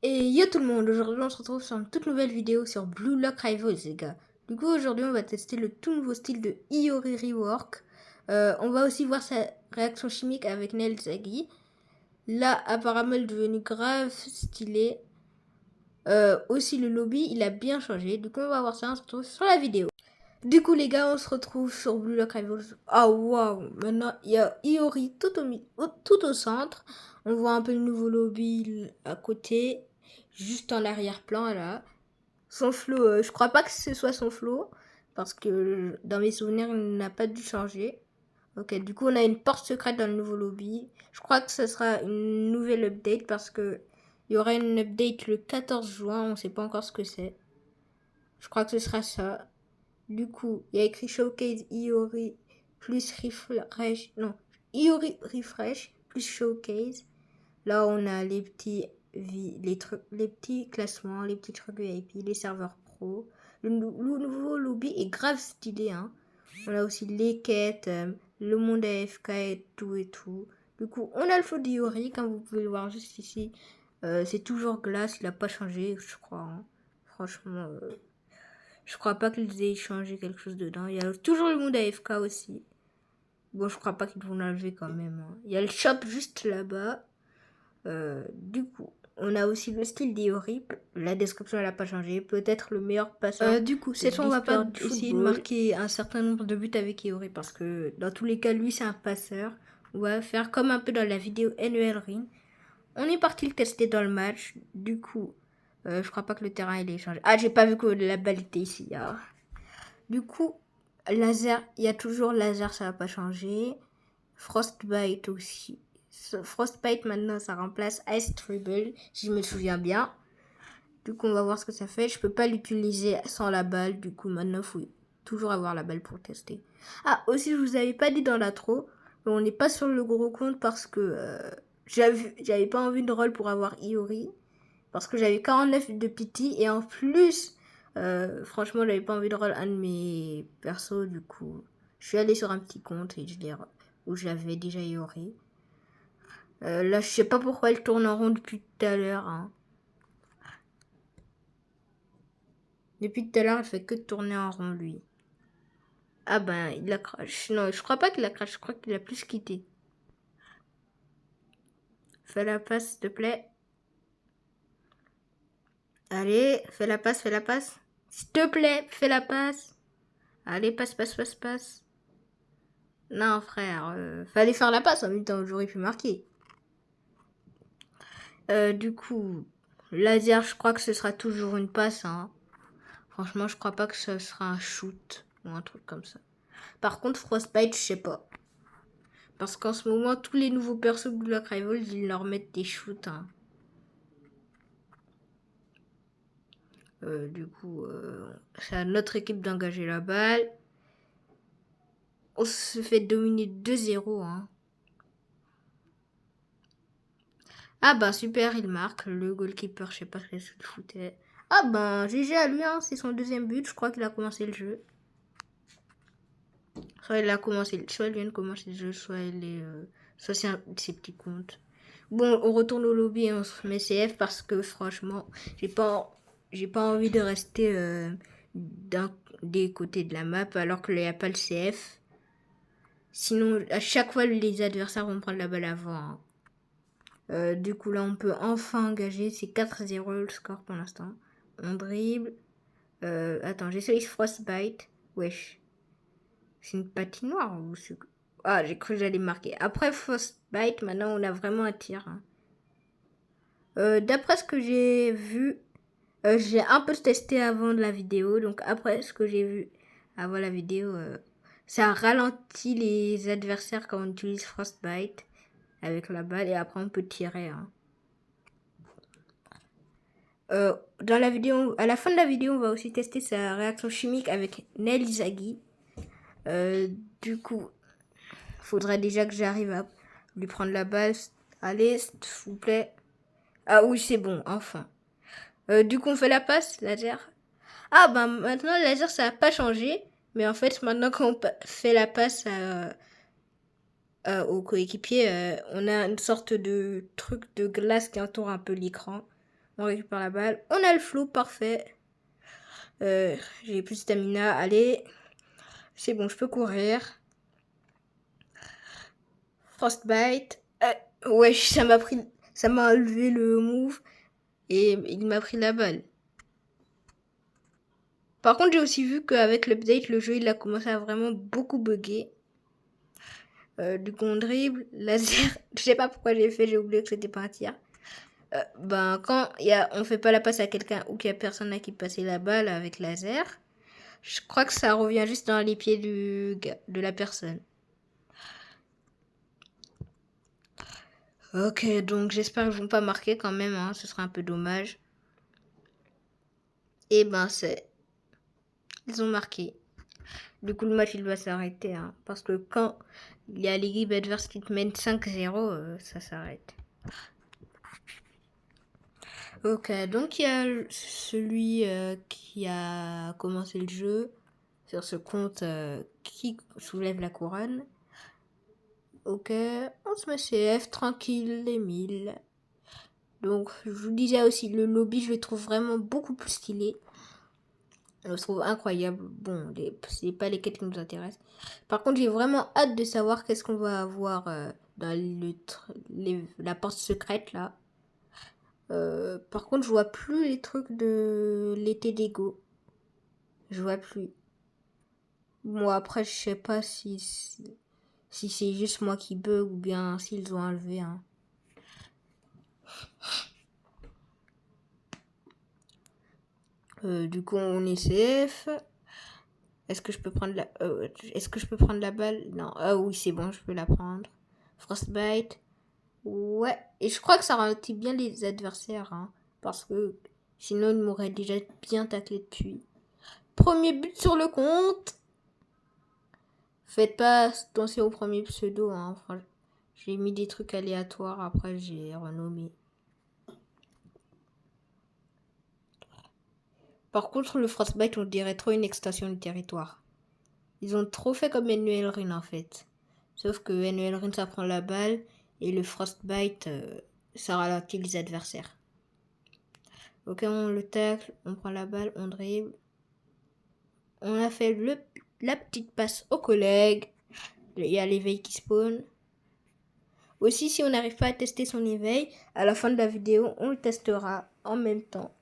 Et yo tout le monde, aujourd'hui on se retrouve sur une toute nouvelle vidéo sur Blue Lock Rivals les gars. Du coup aujourd'hui on va tester le tout nouveau style de Iori Rework. On va aussi voir sa réaction chimique avec Nail Zaggy. Là apparemment elle est devenue grave stylée. Aussi le lobby il a bien changé. Du coup on va voir ça, on se retrouve sur la vidéo. Du coup les gars on se retrouve sur Blue Lock Rivals. Ah waouh, maintenant il y a Iori tout au centre. On voit un peu le nouveau lobby à côté. Juste en arrière-plan là. Son flow, je crois pas que ce soit son flow. Parce que dans mes souvenirs, il n'a pas dû changer. Ok, du coup, on a une porte secrète dans le nouveau lobby. Je crois que ce sera une nouvelle update parce que il y aura une update le 14 juin. On sait pas encore ce que c'est. Je crois que ce sera ça. Du coup, il y a écrit Showcase Iori plus Refresh. Non, Iori Refresh plus Showcase. Là, on a les petits classements, les petits trucs VIP, les serveurs pro. Le nouveau lobby est grave stylé. Hein. On a aussi les quêtes, le monde AFK et tout et tout. Du coup, on a le faux d'Iori, comme vous pouvez le voir juste ici. C'est toujours glace, il n'a pas changé, je crois. Hein. Franchement, je crois pas qu'ils aient changé quelque chose dedans. Il y a toujours le monde AFK aussi. Bon, je crois pas qu'ils vont l'enlever quand même. Hein. Il y a le shop juste là-bas. Du coup, on a aussi le style d'Iori. La description, elle n'a pas changé. Peut-être le meilleur passeur. Du coup, de cette fois, on va pas l'e-sport essayer de football. marquer un certain nombre de buts avec Iori parce que dans tous les cas, lui, c'est un passeur. On va faire comme un peu dans la vidéo NEL Ring. On est parti le tester dans le match. Du coup, je crois pas que le terrain il est changé. Ah, j'ai pas vu que la balle était ici. Ah. Du coup, laser, il y a toujours laser, ça va pas changer. Frostbite aussi. Frostbite maintenant, ça remplace Ice Dribble, si je me souviens bien. Du coup, on va voir ce que ça fait. Je peux pas l'utiliser sans la balle. Du coup, maintenant, il faut toujours avoir la balle pour tester. Ah, aussi, je vous avais pas dit dans l'intro, mais on n'est pas sur le gros compte parce que j'avais pas envie de rôle pour avoir Iori. Parce que j'avais 49 de pity et en plus, franchement, j'avais pas envie de rôle un de mes persos. Du coup, je suis allé sur un petit compte et où j'avais déjà Iori. Là, je sais pas pourquoi elle tourne en rond depuis tout à l'heure. Hein. Depuis tout à l'heure, elle fait que tourner en rond, lui. Ah ben, il a crash. Non, je crois pas qu'il a crash. Je crois qu'il a plus quitté. Fais la passe, s'il te plaît. Allez, fais la passe, fais la passe. S'il te plaît, fais la passe. Allez, passe, passe, passe, passe. Non, frère, fallait faire la passe en même temps, j'aurais pu marquer. Du coup, laser, je crois que ce sera toujours une passe. Hein. Franchement, je crois pas que ce sera un shoot ou un truc comme ça. Par contre, Frostbite, je sais pas. Parce qu'en ce moment, tous les nouveaux persos de Black Rivals, ils leur mettent des shoots. Hein. Du coup, c'est à notre équipe d'engager la balle. On se fait dominer 2-0. Hein. Ah bah super, il marque. Le goalkeeper, je sais pas ce qu'il foutait. Ah ben, GG à lui, hein, c'est son deuxième but. Je crois qu'il a commencé le jeu. Soit il vient de commencer le jeu, soit c'est un de ses petits comptes. Bon, on retourne au lobby et on se met CF parce que franchement, j'ai pas envie de rester des côtés de la map alors qu'il n'y a pas le CF. Sinon, à chaque fois, les adversaires vont prendre la balle avant. Hein. Du coup, là, on peut enfin engager. C'est 4-0 le score pour l'instant. On dribble. Attends, j'essaye Frostbite. Wesh. C'est une patinoire ou c'est... Ah, j'ai cru que j'allais marquer. Après Frostbite, maintenant, on a vraiment un tir. Hein. D'après ce que j'ai vu, j'ai un peu testé avant de la vidéo. Donc, après ce que j'ai vu avant la vidéo, ça ralentit les adversaires quand on utilise Frostbite avec la balle. Et après, on peut tirer. Hein. Dans la vidéo, à la fin de la vidéo, on va aussi tester sa réaction chimique avec Nel Izagi. Du coup, faudrait déjà que j'arrive à lui prendre la balle. Allez, s'il vous plaît. Ah oui, c'est bon, enfin. Du coup, on fait la passe, laser. Ah ben maintenant, le laser, ça n'a pas changé. Mais en fait, maintenant qu'on fait la passe au coéquipier, on a une sorte de truc de glace qui entoure un peu l'écran. On récupère la balle. On a le flow, parfait. J'ai plus de stamina. Allez. C'est bon, je peux courir. Frostbite. Ouais, ça m'a enlevé le move. Et il m'a pris la balle. Par contre, j'ai aussi vu qu'avec l'update, le jeu, il a commencé à vraiment beaucoup bugger. Du coup, on dribble, laser. Je sais pas pourquoi j'ai oublié que c'était pas un tir. Quand on fait pas la passe à quelqu'un ou qu'il y a personne à qui passer la balle avec laser, je crois que ça revient juste dans les pieds de la personne. Ok, donc j'espère qu'ils vont pas marquer quand même, hein, ce sera un peu dommage. Et ils ont marqué. Du coup, le match, il doit s'arrêter, hein, parce que quand il y a l'équipe adverse qui te mène 5-0, ça s'arrête. Ok, donc il y a celui qui a commencé le jeu sur ce compte qui soulève la couronne. Ok, on se met CF, tranquille, les 1000. Donc, je vous disais aussi, le lobby, je le trouve vraiment beaucoup plus stylé. Je le trouve incroyable. Bon, c'est pas les quêtes qui nous intéressent. Par contre, j'ai vraiment hâte de savoir qu'est-ce qu'on va avoir dans la porte secrète, là. Par contre, je vois plus les trucs de l'été d'Ego. Je vois plus. Bon, après, je sais pas si c'est juste moi qui bug ou bien s'ils ont enlevé, hein. Du coup, on est CF. Est-ce que je peux prendre la balle? Non. Ah oui, c'est bon, je peux la prendre. Frostbite. Ouais. Et je crois que ça ralentit bien les adversaires, hein, parce que sinon, ils m'auraient déjà bien taclé depuis. Premier but sur le compte. Faites pas attention au premier pseudo, hein. Enfin, j'ai mis des trucs aléatoires, après j'ai renommé. Par contre, le Frostbite, on dirait trop une extension du territoire. Ils ont trop fait comme Rin en fait. Sauf que Rin, ça prend la balle et le Frostbite, ça ralentit les adversaires. Ok, on le tacle, on prend la balle, on dribble. On a fait la petite passe aux collègues. Il y a l'éveil qui spawn. Aussi, si on n'arrive pas à tester son éveil, à la fin de la vidéo, on le testera en même temps.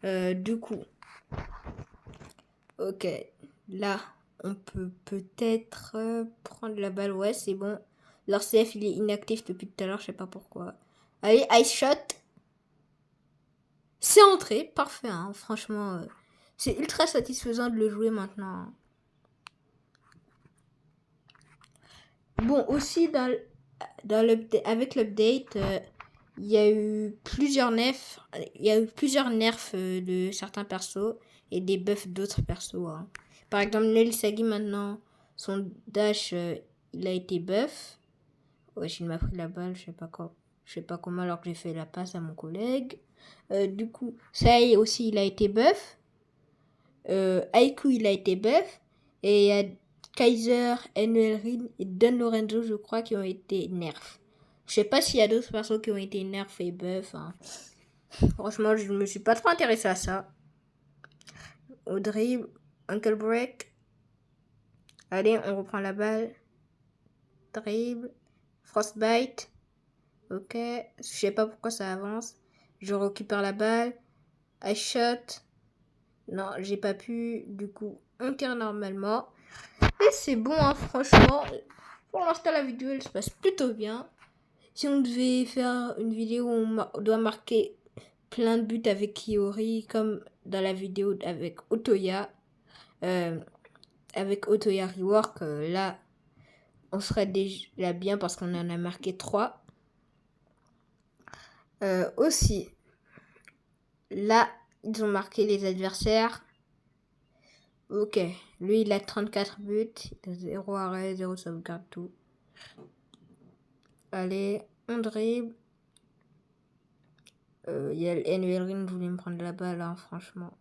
Du coup, ok, là, on peut peut-être prendre la balle. Ouais, c'est bon. Leur CF, il est inactif depuis tout à l'heure, je sais pas pourquoi. Allez, ice shot. C'est entré, parfait, hein, franchement. C'est ultra satisfaisant de le jouer maintenant. Bon, aussi, avec l'update, il y a eu plusieurs nerfs. De certains persos et des buffs d'autres persos, hein. Par exemple, Nelly Sagi, maintenant, son dash, il a été buff. Ouais, il m'a pris la balle, je sais pas comment, alors que j'ai fait la passe à mon collègue. Du coup, Sai aussi, il a été buff. Aiku, il a été buff. Et il y a Kaiser, Rin et Don Lorenzo, je crois, qui ont été nerfs. Je sais pas s'il y a d'autres persos qui ont été nerfs et buff, hein. Franchement, je me suis pas trop intéressé à ça. Au dribble, Uncle Break. Allez, on reprend la balle. Dribble. Frostbite. Ok. Je sais pas pourquoi ça avance. Je récupère la balle. I shot. Non, j'ai pas pu. Du coup, on tire normalement. Et c'est bon, hein, franchement. Pour l'instant, la vidéo, elle se passe plutôt bien. Si on devait faire une vidéo où on doit marquer plein de buts avec Kiori, comme dans la vidéo avec Otoya, Rework, là, on serait déjà bien parce qu'on en a marqué 3. Aussi, là, ils ont marqué les adversaires. Ok, lui, il a 34 buts, il a 0 arrêt, 0 sauvegarde, tout. Allez, on dribble. Il y a Rin qui voulait me prendre la balle, hein, franchement.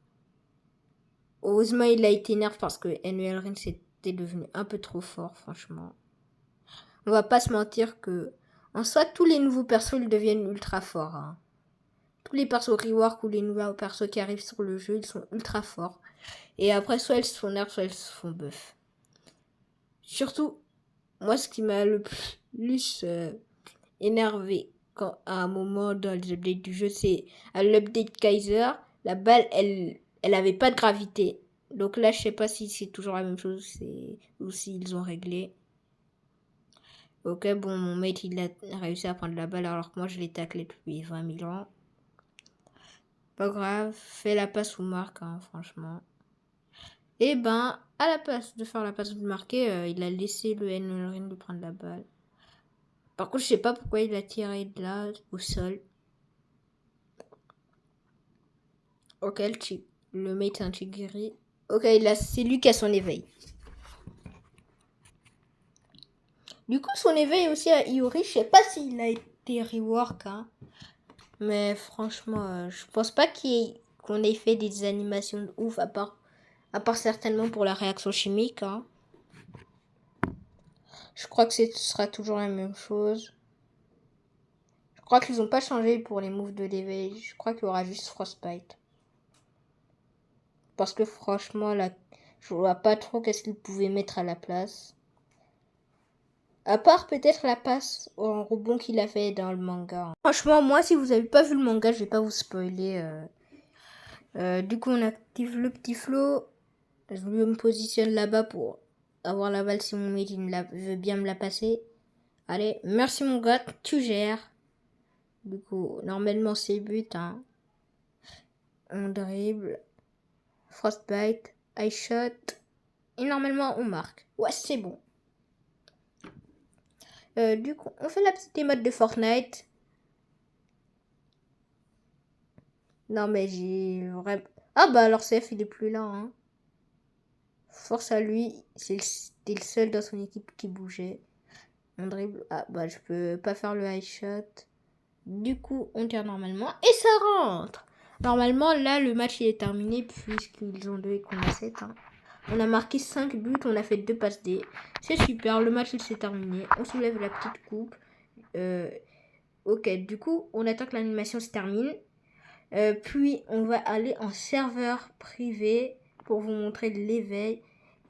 Heureusement, il a été nerf parce que Rin, c'était devenu un peu trop fort, franchement. On va pas se mentir que, en soi, tous les nouveaux persos, ils deviennent ultra forts, hein. tous les persos rework ou les nouveaux persos qui arrivent sur le jeu, ils sont ultra forts. Et après, soit elles se font nerf, soit elles se font buff. Surtout, moi, ce qui m'a le plus énervé à un moment dans les updates du jeu, c'est à l'update Kaiser, la balle, elle avait pas de gravité. Donc là, je sais pas si c'est toujours la même chose ou s'ils ont réglé. Ok, bon, mon mate, il a réussi à prendre la balle alors que moi, je l'ai taclé depuis 20 000 ans. Pas grave, fais la passe ou marque, hein, franchement. Et ben, à la place de faire la passe ou de marquer, il a laissé le N de prendre la balle. Par contre, je sais pas pourquoi il a tiré de là, au sol. Ok, le mate Antigiri. Ok, c'est lui qui a son éveil. Du coup, son éveil aussi à Iori, je sais pas s'il a été rework, hein. Mais franchement, je pense pas qu'on ait fait des animations de ouf, à part certainement pour la réaction chimique, hein. Je crois que ce sera toujours la même chose. Je crois qu'ils n'ont pas changé pour les moves de l'éveil. Je crois qu'il y aura juste Frostbite. Parce que franchement, là, je vois pas trop qu'est-ce qu'ils pouvaient mettre à la place. À part peut-être la passe en rebond qu'il a fait dans le manga. Franchement, moi, si vous avez pas vu le manga, je vais pas vous spoiler. Du coup, on active le petit flow. Je me positionne là-bas pour avoir la balle si mon mate veut bien me la passer. Allez, merci mon gars, tu gères. Du coup, normalement c'est but, hein. On dribble, Frostbite, high shot, et normalement on marque. Ouais, c'est bon. Du coup, on fait la petite émote de Fortnite. Non mais j'ai vraiment... Ah bah alors CF il est plus là, hein. Force à lui, c'était le seul dans son équipe qui bougeait. On dribble, ah bah je peux pas faire le high shot. Du coup, on tire normalement et ça rentre. Normalement, là, le match il est terminé puisqu'ils ont 2 et qu'on a 7. Hein. On a marqué 5 buts, on a fait 2 passes D. C'est super, le match il s'est terminé. On soulève la petite coupe. Ok, du coup, on attend que l'animation se termine. Puis, on va aller en serveur privé pour vous montrer l'éveil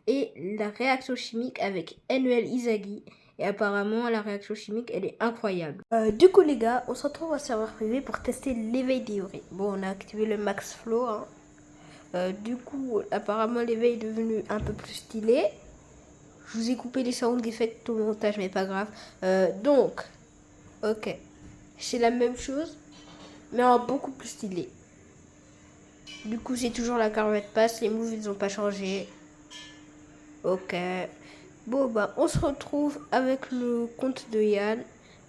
et la réaction chimique avec NEL Izagi. Et apparemment, la réaction chimique, elle est incroyable. Du coup, les gars, on se retrouve en serveur privé pour tester l'éveil d'Iori. Bon, on a activé le max flow. Hein. Du coup, apparemment, l'éveil est devenu un peu plus stylé. Je vous ai coupé les sound effects tout le montage, mais pas grave. Donc, ok. C'est la même chose, mais en beaucoup plus stylé. Du coup, c'est toujours la carouette passe. Les moves, ils n'ont pas changé. Ok. Bon, bah, on se retrouve avec le compte de Yann.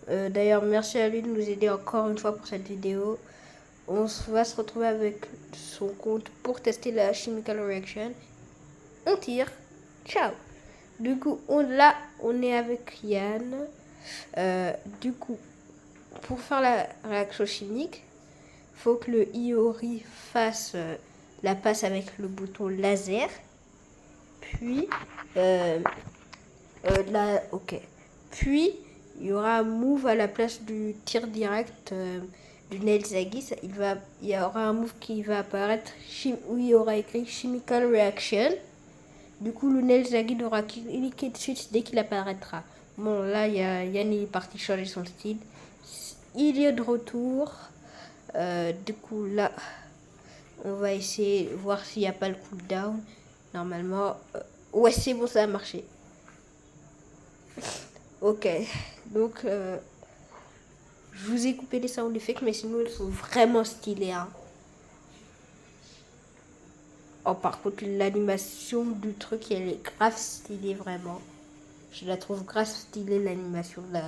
D'ailleurs, merci à lui de nous aider encore une fois pour cette vidéo. On va se retrouver avec son compte pour tester la Chemical Reaction. On tire. Ciao. Du coup, on est avec Yann. Du coup, pour faire la réaction chimique, faut que le Iori fasse la passe avec le bouton laser. Puis, ok. Puis, il y aura un move à la place du tir direct du Nelzagi. Il y aura un move qui va apparaître où il y aura écrit Chemical Reaction. Du coup, le Nelzagi devra cliquer dessus dès qu'il apparaîtra. Bon, là, Yann est parti changer son style. Il est de retour. Du coup, là, on va essayer de voir s'il n'y a pas le cooldown. Normalement, ouais, c'est bon, ça a marché. Ok, donc je vous ai coupé les sound effects, mais sinon ils sont vraiment stylés. Hein. Oh, par contre, l'animation du truc, elle est grave stylée, vraiment. Je la trouve grave stylée, l'animation de la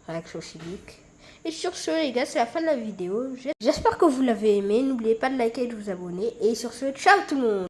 réaction chimique. Et sur ce, les gars, c'est la fin de la vidéo. J'espère que vous l'avez aimé. N'oubliez pas de liker et de vous abonner. Et sur ce, ciao tout le monde!